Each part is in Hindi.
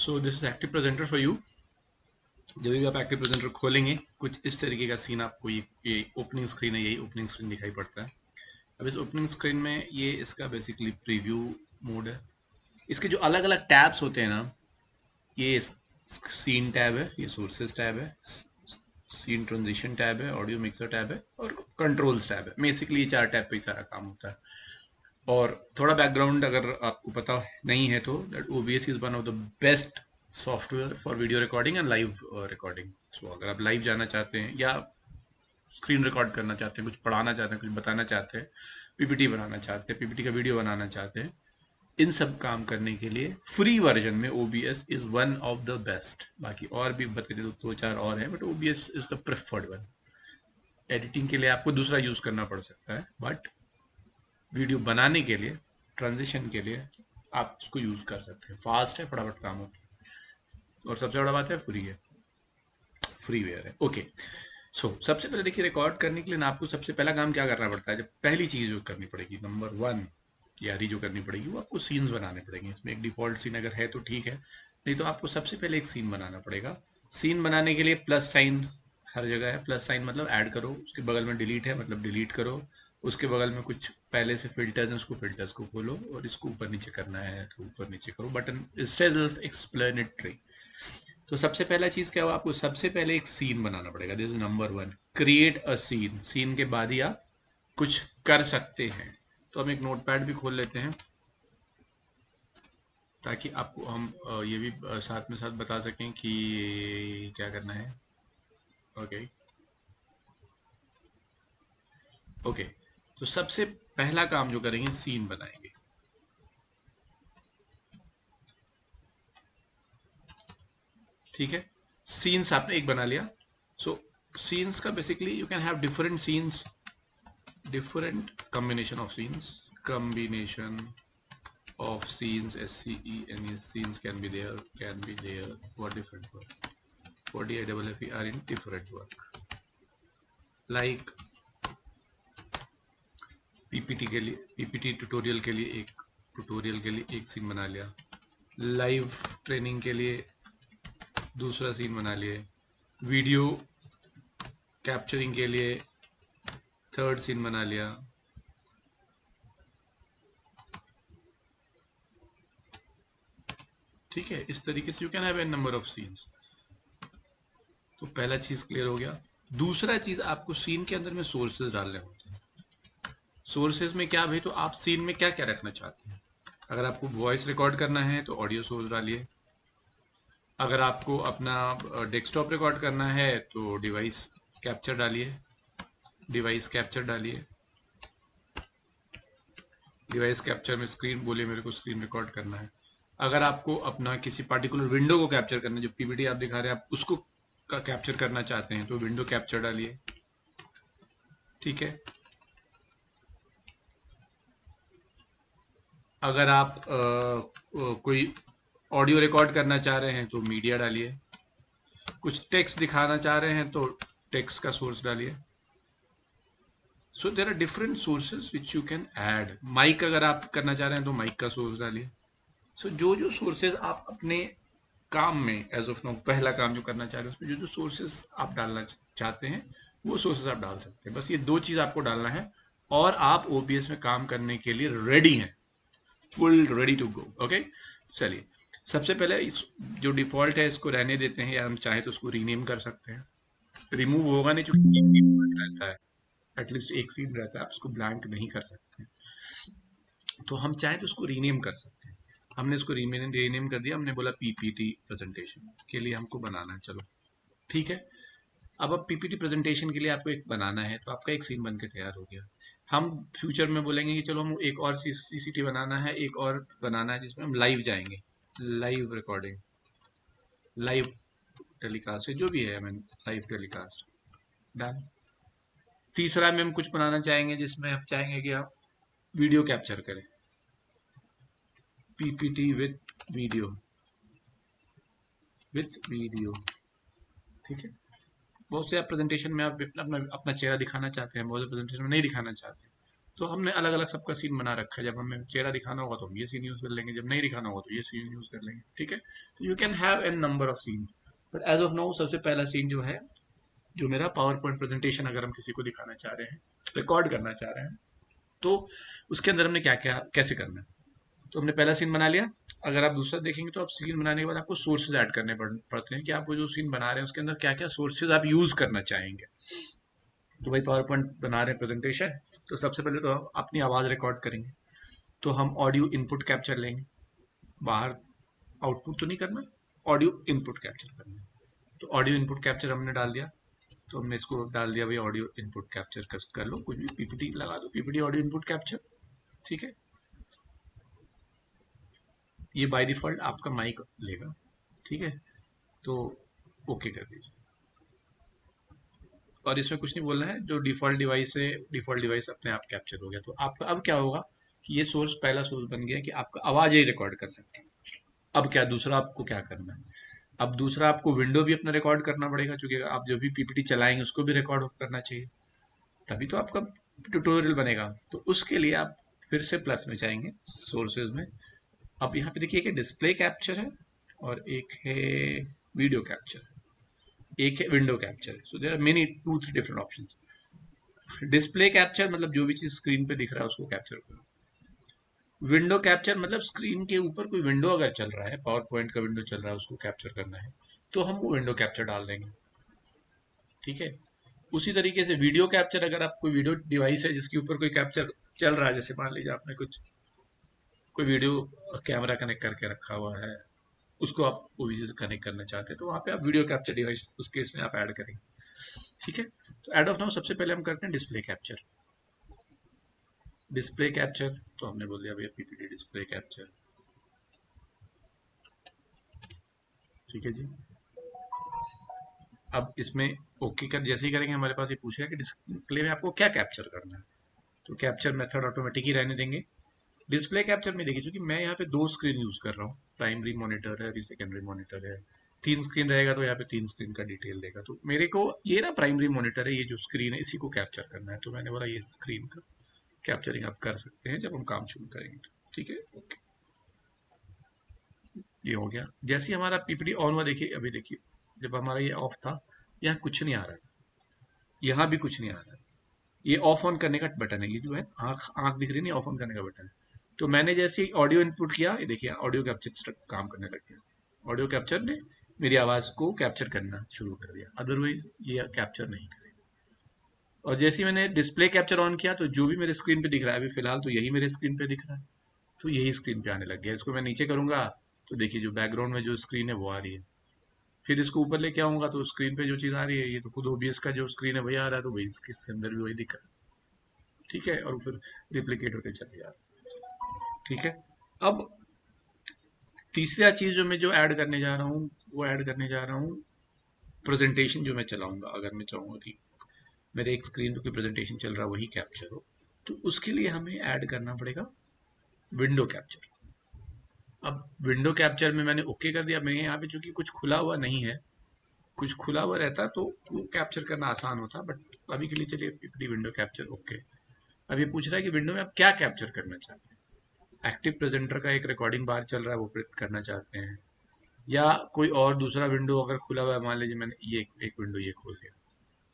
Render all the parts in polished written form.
So this is active presenter for you. जब भी आप एक्टिव प्रेजेंटर खोलेंगे कुछ इस तरीके का सीन आपको ये ओपनिंग स्क्रीन है, यही ओपनिंग स्क्रीन दिखाई पड़ता है। अब इस ओपनिंग स्क्रीन में ये इसका बेसिकली प्रीव्यू मोड है। इसके जो अलग अलग टैब्स होते हैं ना, ये सीन टैब है, ये सोर्सेज टैब है, सीन ट्रांजिशन टैब है, ऑडियो मिक्सर टैब है और कंट्रोल्स टैब है। बेसिकली ये चार टैब पे ही सारा काम होता है। और थोड़ा बैकग्राउंड अगर आपको पता नहीं है तो that OBS is one of the best software for video recording and live recording. So अगर आप लाइव जाना चाहते हैं या स्क्रीन रिकॉर्ड करना चाहते हैं, कुछ पढ़ाना चाहते हैं, कुछ बताना चाहते हैं, PPT बनाना चाहते हैं, PPT का वीडियो बनाना चाहते हैं, इन सब काम करने के लिए फ्री वर्जन में OBS is one of the best. बाकी और भी बता दे दो चार और हैं, but OBS is the preferred one. Editing के लिए आपको दूसरा यूज करना पड़ सकता है, बट वीडियो बनाने के लिए, ट्रांजिशन के लिए आप उसको यूज कर सकते हैं। फास्ट है, फटाफट काम होता है और सबसे बड़ा बात है फ्री है, फ्रीवेयर है। ओके, सो सबसे पहले देखिए, रिकॉर्ड करने के लिए ना आपको सबसे पहला काम क्या करना पड़ता है। जब पहली चीज जो करनी पड़ेगी, नंबर वन यारी जो करनी पड़ेगी, वो आपको सीन्स बनाने पड़ेंगे। इसमें एक डिफॉल्ट सीन अगर है तो ठीक है, नहीं तो आपको सबसे पहले एक सीन बनाना पड़ेगा। सीन बनाने के लिए प्लस साइन हर जगह है। प्लस साइन मतलब ऐड करो, उसके बगल में डिलीट है मतलब डिलीट करो, उसके बगल में कुछ पहले से फिल्टर्स हैं, उसको फिल्टर्स को खोलो और इसको ऊपर नीचे करना है तो ऊपर नीचे करो। Button self explanatory. तो सबसे पहला चीज क्या हुआ, आपको सबसे पहले एक सीन बनाना पड़ेगा। This is number one, create a scene. Scene के बाद ही आप कुछ कर सकते हैं। तो हम एक नोटपैड भी खोल लेते हैं ताकि आपको हम ये भी साथ में साथ बता सकें कि क्या करना है। ओके ओके, तो सबसे पहला काम जो करेंगे, सीन बनाएंगे। ठीक है, सीन्स आपने एक बना लिया। सो सीन्स का basically you can have different scenes, different combination of scenes, combination of scenes, SCENE, scenes can be there for different work, for DIFF are in different work, like PPT के लिए, PPT ट्यूटोरियल के लिए एक सीन बना लिया, लाइव ट्रेनिंग के लिए दूसरा सीन बना लिए, वीडियो कैप्चरिंग के लिए थर्ड सीन बना लिया। ठीक है, इस तरीके से you can have an number of scenes. तो पहला चीज क्लियर हो गया। दूसरा चीज, आपको सीन के अंदर में सोर्सेज डालने होते हैं। सोर्सेज में क्या भाई, तो आप सीन में क्या क्या रखना चाहते हैं। अगर आपको वॉइस रिकॉर्ड करना है तो ऑडियो सोर्स डालिए। अगर आपको अपना डेस्कटॉप रिकॉर्ड करना है तो डिवाइस कैप्चर डालिए, डिवाइस कैप्चर डालिए। डिवाइस कैप्चर में स्क्रीन बोलिए, मेरे को स्क्रीन रिकॉर्ड करना है। अगर आपको अपना किसी पर्टिकुलर विंडो को कैप्चर करना है, जो PPT आप दिखा रहे हैं आप उसको का कैप्चर करना चाहते हैं, तो विंडो कैप्चर डालिए। ठीक है, अगर आप कोई ऑडियो रिकॉर्ड करना चाह रहे हैं तो मीडिया डालिए। कुछ टेक्स्ट दिखाना चाह रहे हैं तो टेक्स्ट का सोर्स डालिए। So there are different sources which you can add. Mic अगर आप करना चाह रहे हैं तो माइक का सोर्स डालिए। सो जो जो सोर्सेज आप अपने काम में एज ऑफ नाउ पहला काम जो करना चाह रहे हैं उसमें जो जो सोर्सेज आप डालना चाहते हैं वो सोर्सेज आप डाल सकते हैं। बस ये दो चीज आपको डालना है और आप OBS में काम करने के लिए रेडी हैं, full ready to go. Okay, चलिए सबसे पहले इस जो डिफॉल्ट है इसको रहने देते हैं, या हम चाहे तो उसको रीनेम कर सकते हैं। रिमूव होगा नहीं, चूंकि डिफॉल्ट रहता है, एटलीस्ट एक सीन रहता है, आप इसको ब्लैंक नहीं कर सकते। तो हम चाहे तो उसको रीनेम कर सकते हैं। हमने इसको रीनेम कर दिया, हमने बोला PPT प्रेजेंटेशन के लिए हमको बनाना है। चलो ठीक है, अब PPT प्रेजेंटेशन के लिए आपको एक बनाना है, तो आपका एक सीन बन के तैयार हो गया। हम फ्यूचर में बोलेंगे कि चलो हम एक और CCT बनाना है, एक और बनाना है जिसमें हम लाइव जाएंगे, लाइव रिकॉर्डिंग, लाइव टेलीकास्ट जो भी है, मैं लाइव टेलीकास्ट डन। तीसरा में हम कुछ बनाना चाहेंगे जिसमें हम चाहेंगे कि आप वीडियो कैप्चर करें, PPT विथ वीडियो। ठीक है, बहुत से आप प्रेजेंटेशन में आप अपना अपना चेहरा दिखाना चाहते हैं, बहुत से प्रेजेंटेशन में नहीं दिखाना चाहते हैं, तो हमने अलग अलग सबका सीन बना रखा है। जब हमें चेहरा दिखाना होगा तो हम ये सीन यूज़ कर लेंगे, जब नहीं दिखाना होगा तो ये सीन यूज़ कर लेंगे। ठीक है, तो you can have an number of scenes, but as of now सबसे पहला सीन जो है, जो मेरा पावर पॉइंट प्रेजेंटेशन अगर हम किसी को दिखाना चाह रहे हैं, रिकॉर्ड करना चाह रहे हैं, तो उसके अंदर हमने क्या क्या कैसे करना है। तो हमने पहला सीन बना लिया। अगर आप दूसरा देखेंगे तो आप सीन बनाने के बाद आपको सोर्सेज ऐड करने पड़ते हैं कि आप वो जो सीन बना रहे हैं उसके अंदर क्या क्या सोर्सेज आप यूज करना चाहेंगे। तो भाई पावर पॉइंट बना रहे हैं प्रेजेंटेशन, तो सबसे पहले तो हम अपनी आवाज़ रिकॉर्ड करेंगे। तो हम ऑडियो इनपुट कैप्चर लेंगे, बाहर आउटपुट तो नहीं करना, ऑडियो इनपुट कैप्चर करना है। तो ऑडियो इनपुट कैप्चर हमने डाल दिया, तो हमने इसको डाल दिया भाई ऑडियो इनपुट कैप्चर कर लो, कुछ भी पीपीटी लगा दो, पीपीटी ऑडियो इनपुट कैप्चर। ठीक है, ये बाय डिफॉल्ट आपका माइक लेगा। ठीक है, तो ओके कर दीजिए। और इसमें कुछ नहीं बोलना है, जो डिफॉल्ट डिवाइस है डिफॉल्ट डिवाइस अपने आप कैप्चर हो गया। तो आपका अब क्या होगा कि ये सोर्स पहला सोर्स बन गया कि आपका आवाज ही रिकॉर्ड कर सकते हैं। अब क्या दूसरा आपको क्या करना है, अब दूसरा आपको विंडो भी अपना रिकॉर्ड करना पड़ेगा, क्योंकि आप जो भी पीपीटी चलाएंगे उसको भी रिकॉर्ड करना चाहिए, तभी तो आपका ट्यूटोरियल बनेगा। तो उसके लिए आप फिर से प्लस में जाएंगे सोर्सेज में। अब यहाँ पे देखिए कि डिस्प्ले कैप्चर है और एक है वीडियो कैप्चर, एक है window capture. So there are many 2-3 different options. Display capture मतलब जो भी चीज स्क्रीन पे दिख रहा है उसको कैप्चर करो। विंडो कैप्चर मतलब स्क्रीन के ऊपर कोई विंडो अगर चल रहा है, पावर पॉइंट का विंडो चल रहा है, उसको कैप्चर करना है तो हम वो विंडो कैप्चर डाल देंगे। ठीक है, उसी तरीके से वीडियो कैप्चर, अगर आप कोई वीडियो डिवाइस है जिसके ऊपर कोई कैप्चर चल रहा है, जैसे मान लीजिए आपने कुछ कोई वीडियो कैमरा कनेक्ट करके रखा हुआ है, उसको आप ओबीजे से कनेक्ट करना चाहते हैं, तो वहाँ पे आप वीडियो कैप्चर डिवाइस उस केस में आप ऐड करेंगे। ठीक है, तो एड ऑफ नाउ सबसे पहले हम करते हैं डिस्प्ले कैप्चर। डिस्प्ले कैप्चर तो हमने बोल दिया भैया पीपीटी डिस्प्ले कैप्चर। ठीक है जी, अब इसमें ओके कर जैसे ही करेंगे हमारे पास ये पूछेगा कि डिस्प्ले में आपको क्या कैप्चर करना है। तो कैप्चर मेथड ऑटोमेटिक ही रहने देंगे। डिस्प्ले कैप्चर में देखिए, चूंकि मैं यहाँ पे 2 स्क्रीन यूज कर रहा हूँ, प्राइमरी मॉनिटर है अभी सेकेंडरी मॉनिटर है, 3 स्क्रीन रहेगा तो यहाँ पे 3 स्क्रीन का डिटेल देगा। तो मेरे को ये ना प्राइमरी मॉनिटर है, ये जो स्क्रीन है इसी को कैप्चर करना है, तो मैंने बोला ये स्क्रीन का कैप्चरिंग आप कर सकते हैं जब हम काम शुरू करेंगे। ठीक है, ओके, ये हो गया। जैसे ही हमारा पीपीटी ऑन हुआ, देखिए अभी देखिए जब हमारा ये ऑफ था, यहाँ कुछ नहीं आ रहा है, यहाँ भी कुछ नहीं आ रहा है। ये ऑफ ऑन करने का बटन है, ये जो है आँख आँख दिख रही नहीं, ऑफ ऑन करने का बटन है। तो मैंने जैसे ही ऑडियो इनपुट किया, ये देखिए ऑडियो कैप्चर काम करने लग गया। ऑडियो कैप्चर ने मेरी आवाज़ को कैप्चर करना शुरू कर दिया, अदरवाइज ये कैप्चर नहीं करेगा। और जैसे ही मैंने डिस्प्ले कैप्चर ऑन किया, तो जो भी मेरे स्क्रीन पे दिख रहा है अभी फिलहाल तो यही मेरे स्क्रीन पे दिख रहा है, तो यही स्क्रीन पे आने लग गया। इसको मैं नीचे करूंगा तो देखिए जो बैकग्राउंड में जो स्क्रीन है वो आ रही है। फिर इसको ऊपर लेके आऊंगा तो स्क्रीन पे जो चीज़ आ रही है, ये तो खुद ओबीएस का जो स्क्रीन है वही आ रहा है, तो वही इसके अंदर भी वही दिख रहा है। ठीक है, और फिर रिप्लीकेट होकर चले जा रहा है। ठीक है, अब तीसरा चीज़ जो मैं जो ऐड करने जा रहा हूँ, वो ऐड करने जा रहा हूँ प्रेजेंटेशन जो मैं चलाऊंगा। अगर मैं चाहूँगा कि मेरे एक स्क्रीन पे कोई प्रेजेंटेशन चल रहा है वही कैप्चर हो, तो उसके लिए हमें ऐड करना पड़ेगा विंडो कैप्चर। अब विंडो कैप्चर में मैंने ओके कर दिया। मैं यहाँ पे चूंकि कुछ खुला हुआ नहीं है, कुछ खुला हुआ रहता तो वो कैप्चर करना आसान होता, बट अभी के लिए चलिए पीपीटी विंडो कैप्चर ओके। अब ये पूछ रहा है कि विंडो में आप क्या कैप्चर करना चाहते हैं। एक्टिव प्रेजेंटर का एक रिकॉर्डिंग बार चल रहा है वो प्रिंट करना चाहते हैं, या कोई और दूसरा विंडो अगर खुला हुआ है, मान लीजिए मैंने ये एक विंडो ये खोल दिया,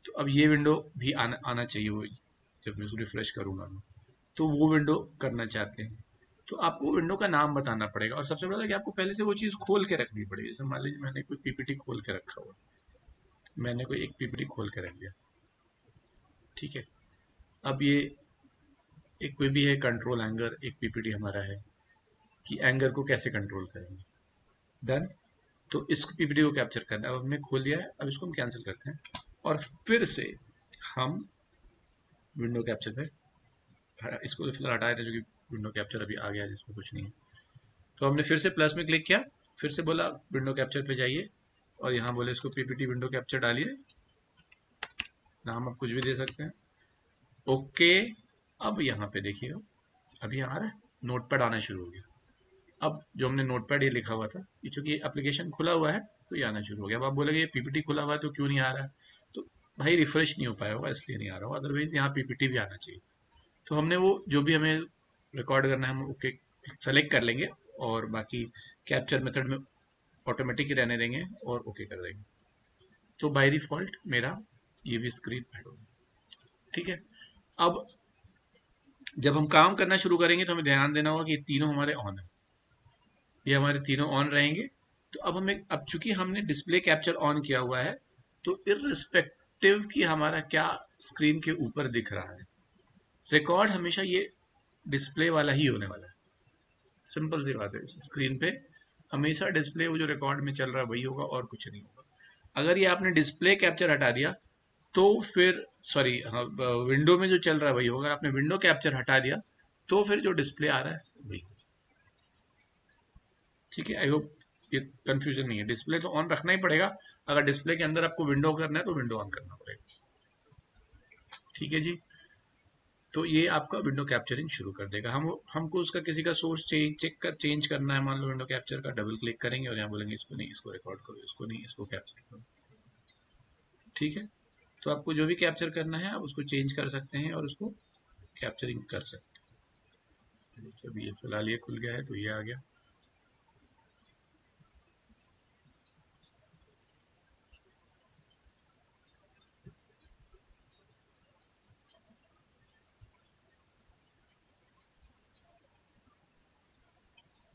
तो अब ये विंडो भी आना चाहिए, वो जब मैं उसको रिफ्रेश करूंगा तो वो विंडो करना चाहते हैं। तो आपको विंडो का नाम बताना पड़ेगा, और सबसे बड़ा कि आपको पहले से वो चीज़ खोल के रखनी पड़ेगी। जैसे मान लीजिए मैंने कोई पीपीटी खोल के रखा हुआ, मैंने कोई एक पीपीटी खोल के रख दिया। ठीक है, अब ये एक कोई भी है कंट्रोल एंगर, एक पीपीटी हमारा है कि एंगर को कैसे कंट्रोल करेंगे। डन, तो इस पीपीटी को कैप्चर करना है। अब हमने खोल दिया है, अब इसको हम कैंसिल करते हैं और फिर से हम विंडो कैप्चर पे इसको तो फिलहाल हटाया था क्योंकि विंडो कैप्चर अभी आ गया है जिसमें कुछ नहीं है। तो हमने फिर से प्लस में क्लिक किया, फिर से बोला विंडो कैप्चर पे जाइए और यहाँ बोले इसको पीपीटी विंडो कैप्चर डालिए, नाम आप कुछ भी दे सकते हैं। ओके, अब यहाँ पे देखिएगा अभी यहाँ आ रहा है, नोट पैड आना शुरू हो गया। अब जो हमने नोट पैड ये लिखा हुआ था, ये चूंकि एप्लीकेशन खुला हुआ है तो ये आना शुरू हो गया। अब आप बोलेंगे ये पीपीटी खुला हुआ है तो क्यों नहीं आ रहा है, तो भाई रिफ्रेश नहीं हो पाया होगा इसलिए नहीं आ रहा होगा, अदरवाइज यहाँ पीपीटी भी आना चाहिए। तो हमने वो जो भी हमें रिकॉर्ड करना है हम ओके सेलेक्ट कर लेंगे और बाकी कैप्चर मेथड में ऑटोमेटिक ही रहने देंगे और ओके कर देंगे। तो बाय डिफॉल्ट मेरा ये भी स्क्रीन ऐड होगा। ठीक है, अब जब हम काम करना शुरू करेंगे तो हमें ध्यान देना होगा कि ये तीनों हमारे ऑन है, ये हमारे तीनों ऑन रहेंगे। तो अब हमें, अब चूंकि हमने डिस्प्ले कैप्चर ऑन किया हुआ है तो इररिस्पेक्टिव कि हमारा क्या स्क्रीन के ऊपर दिख रहा है, रिकॉर्ड हमेशा ये डिस्प्ले वाला ही होने वाला है। सिंपल सी बात है, इस स्क्रीन पे हमेशा डिस्प्ले वो जो रिकॉर्ड में चल रहा है वही होगा और कुछ नहीं होगा। अगर ये आपने डिस्प्ले कैप्चर हटा दिया तो फिर सॉरी, हाँ, विंडो में जो चल रहा है वही होगा। अगर आपने विंडो कैप्चर हटा दिया तो फिर जो डिस्प्ले आ रहा है वही। ठीक है, आई होप ये कंफ्यूजन नहीं है। डिस्प्ले तो ऑन रखना ही पड़ेगा, अगर डिस्प्ले के अंदर आपको विंडो करना है तो विंडो ऑन करना पड़ेगा। ठीक है जी, तो ये आपका विंडो कैप्चरिंग शुरू कर देगा। हमको उसका किसी का सोर्स चेंज करना है, मान लो विंडो कैप्चर का, डबल क्लिक करेंगे और यहाँ बोलेंगे इसको नहीं, इसको रिकॉर्ड करो, इसको नहीं, इसको कैप्चर करो। ठीक है, तो आपको जो भी कैप्चर करना है आप उसको चेंज कर सकते हैं और उसको कैप्चरिंग कर सकते हैं। देखिए अभी ये फिलहाल ये खुल गया है तो ये आ गया।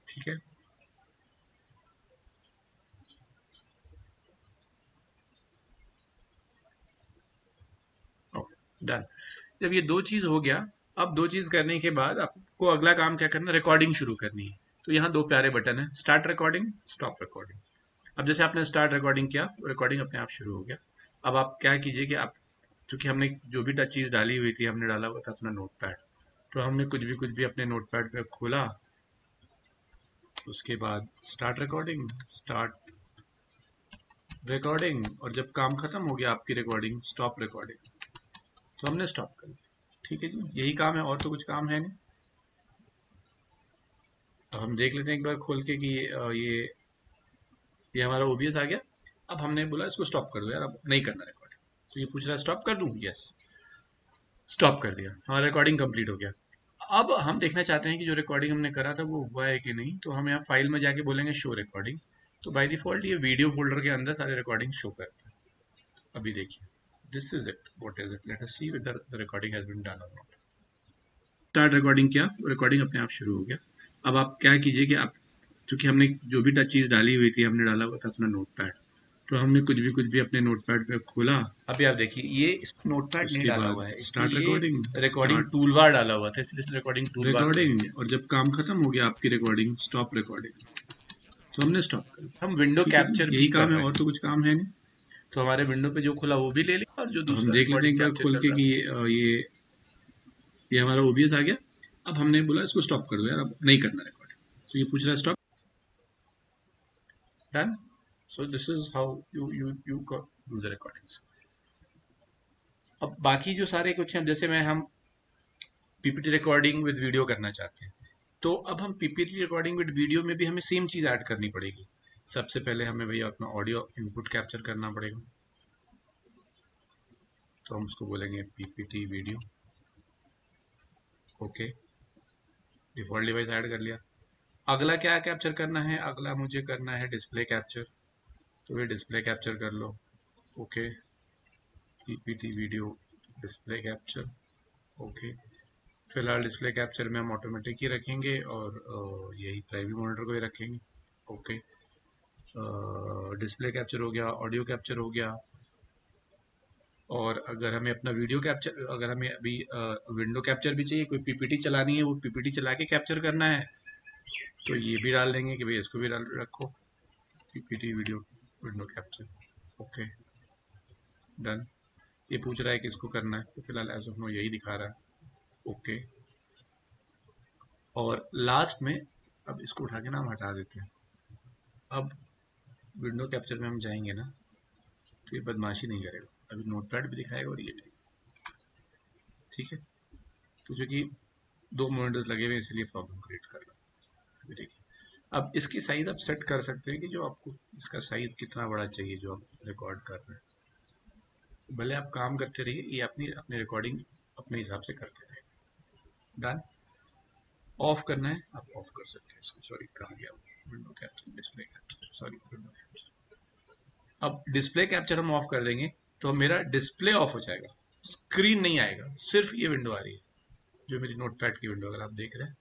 ठीक है, ओके डन। जब ये दो चीज हो गया, अब दो चीज करने के बाद आपको अगला काम क्या करना है, रिकॉर्डिंग शुरू करनी है। तो यहाँ दो प्यारे बटन है, स्टार्ट रिकॉर्डिंग, स्टॉप रिकॉर्डिंग। अब जैसे आपने स्टार्ट रिकॉर्डिंग किया, रिकॉर्डिंग अपने आप शुरू हो गया। अब आप क्या कीजिए कि आप, चूंकि हमने जो भी टच चीज डाली हुई थी, हमने डाला हुआ था अपना नोट पैड, तो हमने कुछ भी अपने नोट पैड पे खोला, उसके बाद स्टार्ट रिकॉर्डिंग, स्टार्ट रिकॉर्डिंग, और जब काम खत्म हो गया आपकी रिकॉर्डिंग, स्टॉप रिकॉर्डिंग, तो हमने स्टॉप कर दिया। ठीक है जी, यही काम है और तो कुछ काम है नहीं। अब हम देख लेते हैं एक बार खोल के कि ये हमारा ओबीएस आ गया। अब हमने बोला इसको स्टॉप कर दो यार, अब नहीं करना रिकॉर्डिंग, तो ये पूछ रहा है स्टॉप कर दूं, यस, स्टॉप कर दिया, हमारा रिकॉर्डिंग कंप्लीट हो गया। अब हम देखना चाहते हैं कि जो रिकॉर्डिंग हमने करा था वो हुआ है कि नहीं, तो हम यहाँ फाइल में जाके बोलेंगे शो रिकॉर्डिंग। तो बाय डिफॉल्ट ये वीडियो फोल्डर के अंदर सारे रिकॉर्डिंग शो करता है। अभी देखिए, this is it, what is it, let us see whether the recording has been done और नॉट। स्टार्ट रिकॉर्डिंग किया, रिकॉर्डिंग अपने आप शुरू हो गया। अब आप क्या कीजिए कि आप, चूंकि हमने जो भी टच चीज डाली हुई थी, हमने डाला हुआ था अपना नोट पैड, तो हमने कुछ भी अपने नोट पैड पे खोला। अभी आप देखिए ये इस नोट पैड नहीं डाला हुआ है, start recording, recording tool bar डाला हुआ था, इसलिए रिकॉर्डिंग टूल बार रिकॉर्डिंग, और जब काम खत्म हो गया आपकी रिकॉर्डिंग, स्टॉप रिकॉर्डिंग, तो हमने स्टॉप कर दिया। हम विंडो कैप्चर यही काम है और तो कुछ काम है नहीं। तो हमारे विंडो पे जो खुला वो भी ले लिया और जो दूसरा हम देख लेते हैं क्या खोल के कि ये हमारा ओबीएस आ गया। अब हमने बोला इसको स्टॉप कर दो यार, अब नहीं करना रिकॉर्डिंग, तो ये पूछ रहा है stop, done. So this is how you do the recordings. अब बाकी जो सारे कुछ हैं, जैसे मैं हम पीपीटी रिकॉर्डिंग विद वीडियो करना चाहते हैं, तो अब हम पीपीटी रिकॉर्डिंग विद वीडियो में भी हमें सेम चीज़ ऐड करनी पड़ेगी। सबसे पहले हमें भैया अपना ऑडियो इनपुट कैप्चर करना पड़ेगा, तो हम उसको बोलेंगे PPT video, okay, default device add कर लिया। अगला क्या कैप्चर करना है, अगला मुझे करना है डिस्प्ले कैप्चर, तो ये डिस्प्ले कैप्चर कर लो, okay, PPT video display capture, okay. फिलहाल डिस्प्ले कैप्चर में हम ऑटोमेटिक ही रखेंगे और यही प्राइमरी मॉनिटर को ही रखेंगे, ओके। डिस्प्ले कैप्चर हो गया, ऑडियो कैप्चर हो गया, और अगर हमें अपना वीडियो कैप्चर, अगर हमें अभी विंडो कैप्चर भी चाहिए, कोई पीपीटी चलानी है, वो पीपीटी चला के कैप्चर करना है, तो ये भी डाल देंगे कि भाई इसको भी डाल रखो, PPT video window capture, okay done. ये पूछ रहा है कि इसको करना है, तो फिलहाल एज ऑफ नो यही दिखा रहा है, ओके। और लास्ट में अब इसको उठा के ना हम हटा देते हैं। अब विंडो कैप्चर में हम जाएंगे ना, तो ये बदमाशी नहीं करेगा, अभी नोटपैड भी दिखाएगा और ये भी, ठीक है। तो जो कि दो मॉनिटर्स लगे हुए इसलिए प्रॉब्लम क्रिएट कर रहा है। अभी देखिए, अब इसकी साइज आप सेट कर सकते हैं कि जो आपको इसका साइज कितना बड़ा चाहिए जो आप रिकॉर्ड कर रहे हैं। भले आप काम करते रहिए, ये अपनी अपनी रिकॉर्डिंग अपने हिसाब से करते रहिए। डन। ऑफ करना है आप ऑफ कर सकते हैं इसको। सॉरी कहाँ गया, window capture, display capture, sorry window capture. अब डिस्प्ले कैप्चर हम ऑफ कर देंगे तो मेरा डिस्प्ले ऑफ हो जाएगा, स्क्रीन नहीं आएगा, सिर्फ ये विंडो आ रही है जो मेरी नोटपैड की विंडो अगर आप देख रहे हैं।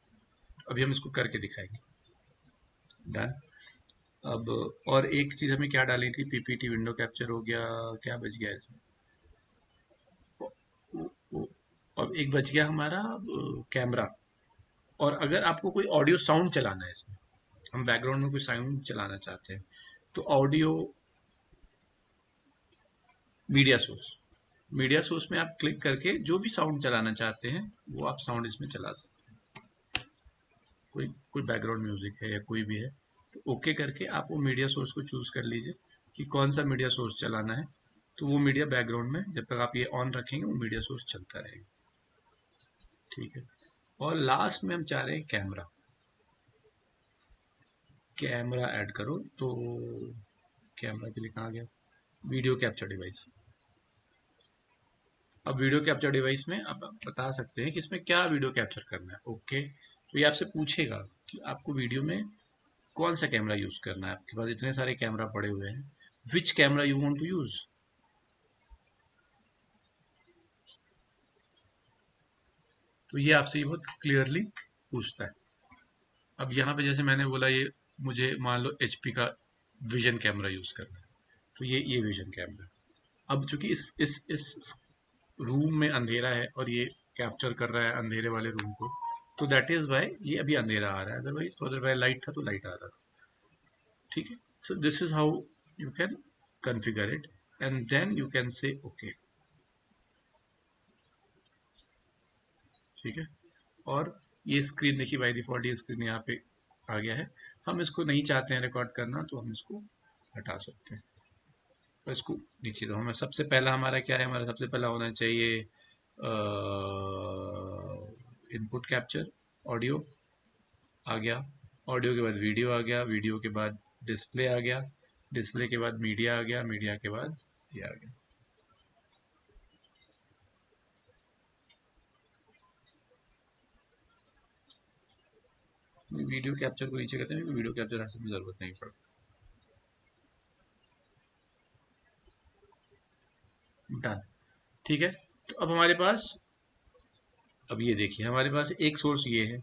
तो अभी हम इसको करके दिखाएंगे। डन। अब और एक चीज हमें क्या डालनी थी, पीपीटी विंडो कैप्चर हो गया, क्या बच गया इसमें, अब एक बच गया हमारा कैमरा। और अगर आपको कोई ऑडियो साउंड चलाना है इसमें, हम बैकग्राउंड में कोई साउंड चलाना चाहते हैं, तो audio media source, media source में आप क्लिक करके जो भी साउंड चलाना चाहते हैं वो आप साउंड इसमें चला सकते हैं। कोई कोई बैकग्राउंड म्यूजिक है या कोई भी है तो ओके करके आप वो मीडिया सोर्स को चूज कर लीजिए कि कौन सा मीडिया सोर्स चलाना है। तो वो मीडिया बैकग्राउंड में जब तक आप ये ऑन रखेंगे वो मीडिया सोर्स चलता रहेगा। ठीक है। और लास्ट में हम चाह रहे हैं कैमरा, कैमरा ऐड करो। तो कैमरा के लिए कहाँ गया, वीडियो कैप्चर डिवाइस। अब वीडियो कैप्चर डिवाइस में आप बता सकते हैं कि इसमें क्या वीडियो कैप्चर करना है। ओके, तो ये आपसे पूछेगा कि आपको वीडियो में कौन सा कैमरा यूज करना है। आपके पास इतने सारे कैमरा पड़े हुए हैं, which camera you want to use. तो ये आपसे ये बहुत क्लियरली पूछता है। अब यहाँ पे जैसे मैंने बोला ये मुझे मान लो एचपी का विजन कैमरा यूज करना है, तो ये विजन कैमरा। अब चूंकि इस रूम में अंधेरा है और ये कैप्चर कर रहा है अंधेरे वाले रूम को, तो दैट इज वाई ये अभी अंधेरा आ रहा है, अदरवाइज तो अदरवाइज लाइट था तो लाइट आ रहा था। ठीक है। So this is how you can configure it and then you can say okay. ठीक है। और ये स्क्रीन देखिए बाई डिफॉल्ट ये स्क्रीन यहाँ पे आ गया है। हम इसको नहीं चाहते हैं रिकॉर्ड करना तो हम इसको हटा सकते हैं। तो इसको नीचे दो। हमें सबसे पहला हमारा क्या है, हमारा सबसे पहला होना चाहिए इनपुट कैप्चर, ऑडियो आ गया, ऑडियो के बाद वीडियो आ गया, वीडियो के बाद डिस्प्ले आ गया, डिस्प्ले के बाद मीडिया आ गया, मीडिया के बाद ये आ गया। वीडियो कैप्चर को नीचे करते हैं, वीडियो कैप्चर की जरूरत नहीं पड़ती। डन। ठीक है। तो अब हमारे पास, अब ये देखिए हमारे पास एक सोर्स ये है,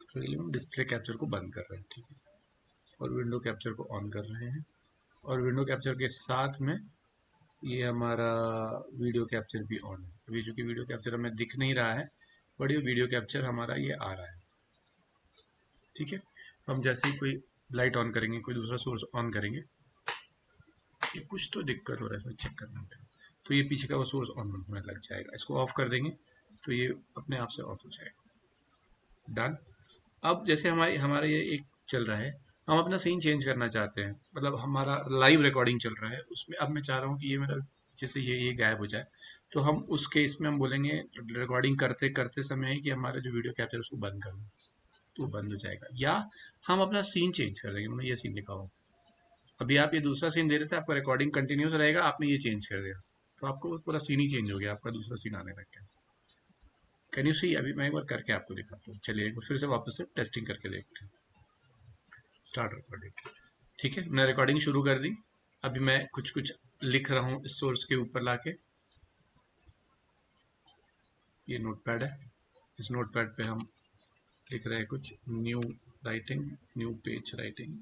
तो हम डिस्प्ले कैप्चर को बंद कर रहे हैं। ठीक है। और विंडो कैप्चर को ऑन कर रहे हैं, और विंडो कैप्चर के साथ में ये हमारा वीडियो कैप्चर भी ऑन है। अभी चूंकि वीडियो कैप्चर हमें दिख नहीं रहा है, बट ये वीडियो कैप्चर हमारा ये आ रहा है। ठीक है। हम जैसे ही कोई लाइट ऑन करेंगे, कोई दूसरा सोर्स ऑन करेंगे, ये कुछ तो दिक्कत हो रहा है, चेक करना पड़ेगा। तो ये पीछे का वो सोर्स ऑन होने लग जाएगा। इसको ऑफ कर देंगे तो ये अपने आप से ऑफ हो जाएगा। डन। अब जैसे हमारे हमारा ये एक चल रहा है, हम अपना सीन चेंज करना चाहते हैं, मतलब हमारा लाइव रिकॉर्डिंग चल रहा है उसमें अब मैं चाह रहा हूँ कि ये मेरा जैसे ये गायब हो जाए। तो हम उस केस में हम बोलेंगे रिकॉर्डिंग करते करते समय ही कि हमारा जो वीडियो कैप्चर उसको बंद कर दो, तो बंद हो जाएगा। या हम अपना सीन चेंज कर देंगे। मैंने ये सीन लिखा हुआ, अभी आप ये दूसरा सीन दे रहे थे, आपका रिकॉर्डिंग कंटिन्यूस रहेगा, आपने ये चेंज कर दिया तो आपको पूरा सीन ही चेंज हो गया, आपका दूसरा सीन आने लग गया। Can you see. अभी मैं एक बार करके आपको दिखाता हूँ। चलिए एक बार फिर से वापस से टेस्टिंग करके देखते हैं। Start recording. ठीक है, मैंने रिकॉर्डिंग शुरू कर दी। अभी मैं कुछ कुछ लिख रहा हूँ इस सोर्स के ऊपर लाके। ये नोटपैड है, इस नोटपैड पे हम लिख रहे हैं कुछ new writing, new page writing.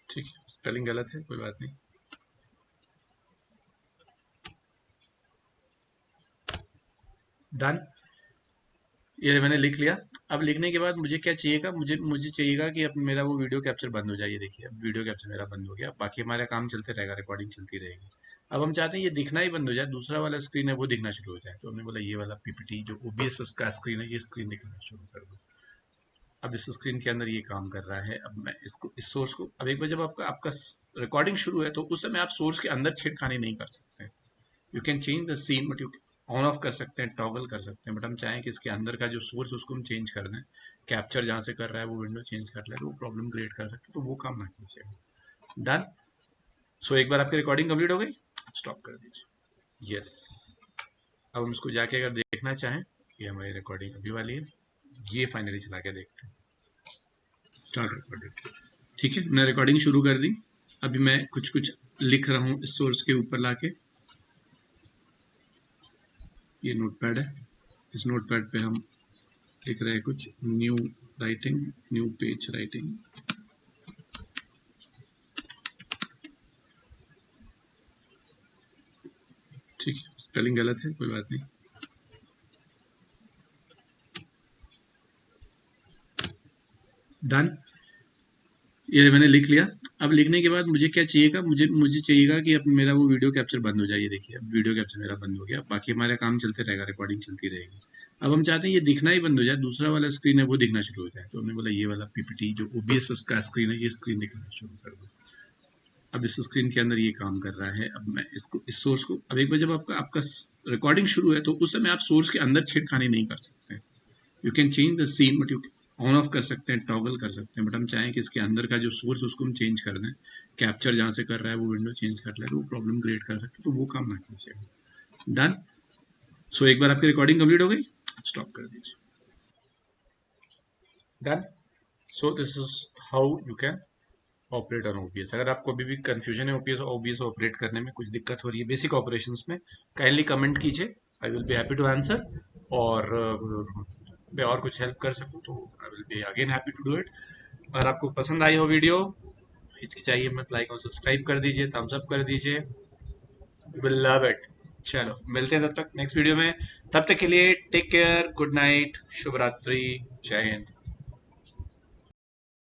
ठीक है, स्पेलिंग गलत है कोई बात नहीं। डन। ये मैंने लिख लिया। अब लिखने के बाद मुझे क्या चाहिएगा, मुझे मुझे चाहिएगा कि अब मेरा वो वीडियो कैप्चर बंद हो जाए। ये देखिए अब वीडियो कैप्चर मेरा बंद हो गया, बाकी हमारा काम चलते रहेगा, रिकॉर्डिंग चलती रहेगी। अब हम चाहते हैं ये दिखना ही बंद हो जाए, दूसरा वाला स्क्रीन है वो दिखना शुरू हो जाए। तो हमने बोला ये वाला पीपीटी जो ओबीएस का स्क्रीन है, ये स्क्रीन दिखना शुरू कर दो। अब इस स्क्रीन के अंदर ये काम कर रहा है। अब मैं इसको इस सोर्स को, अब एक बार जब आपका आपका रिकॉर्डिंग शुरू है तो उस समय आप सोर्स के अंदर छेड़खानी नहीं कर सकते। You can change the scene but you on off कर सकते हैं, टॉगल कर सकते हैं, बट हम चाहें कि इसके अंदर का जो सोर्स उसको हम चेंज कर दें, कैप्चर जहाँ से कर रहा है वो विंडो चेंज कर ले तो वो प्रॉब्लम क्रिएट कर सकते हैं, तो वो काम ना कीजिएगा। डन। सो एक बार आपकी रिकॉर्डिंग कंप्लीट हो गई, स्टॉप कर दीजिए। यस। अब हम इसको जाके अगर देखना चाहें, ये हमारी रिकॉर्डिंग अभी वाली है, ये फाइनली चला के देखते हैं। Start recording. ठीक है, मैंने रिकॉर्डिंग शुरू कर दी। अभी मैं कुछ कुछ लिख रहा हूँ इस सोर्स के ऊपर लाके। ये नोटपैड है, इस नोटपैड पे हम लिख रहे हैं कुछ new writing, new page writing. ठीक है, स्पेलिंग गलत है, कोई बात नहीं। डन। ये मैंने लिख लिया। अब लिखने के बाद मुझे क्या चाहिएगा, मुझे मुझे चाहिएगा कि अब मेरा वो वीडियो कैप्चर बंद हो जाए। ये देखिए, अब वीडियो कैप्चर मेरा बंद हो गया, बाकी हमारा काम चलते रहेगा, रिकॉर्डिंग चलती रहेगी। अब हम चाहते हैं ये दिखना ही बंद हो जाए, दूसरा वाला स्क्रीन है वो दिखना शुरू हो जाए, तो हमने बोला ये वाला पीपीटी जो ओबीएस उसका स्क्रीन है, ये स्क्रीन दिखना शुरू कर दो। अब इस स्क्रीन के अंदर ये काम कर रहा है। अब मैं इसको, इस सोर्स को, अब एक बार जब आपका आपका रिकॉर्डिंग शुरू है तो उस समय आप सोर्स के अंदर छेड़खानी नहीं कर सकते। You can change the scene, but you on off कर सकते हैं, टॉगल कर सकते हैं, बट हम चाहें कि इसके अंदर का जो सोर्स उसको हम चेंज कर दें, कैप्चर जहाँ से कर रहा है वो विंडो चेंज कर ले तो वो प्रॉब्लम क्रिएट कर सकते हैं, तो वो काम ना कीजिएगा। डन। सो एक बार आपकी रिकॉर्डिंग कंप्लीट हो गई, स्टॉप कर दीजिए। Done. So this is how you can operate on OBS. अगर आपको अभी भी कंफ्यूजन है ओबीएस ऑपरेट करने में, कुछ दिक्कत हो रही है बेसिक ऑपरेशंस में, काइंडली कमेंट कीजिए, I will be happy to answer. और मैं और कुछ हेल्प कर सकूं तो I will be again happy to do it. अगर आपको पसंद आई हो वीडियो, हिचकिचाइए मत, लाइक और सब्सक्राइब कर दीजिए, थम्स अप कर दीजिए, विल लव इट। चलो मिलते हैं तब तक नेक्स्ट वीडियो में, तब तक के लिए टेक केयर, गुड नाइट, शुभ रात्रि, जय हिंद।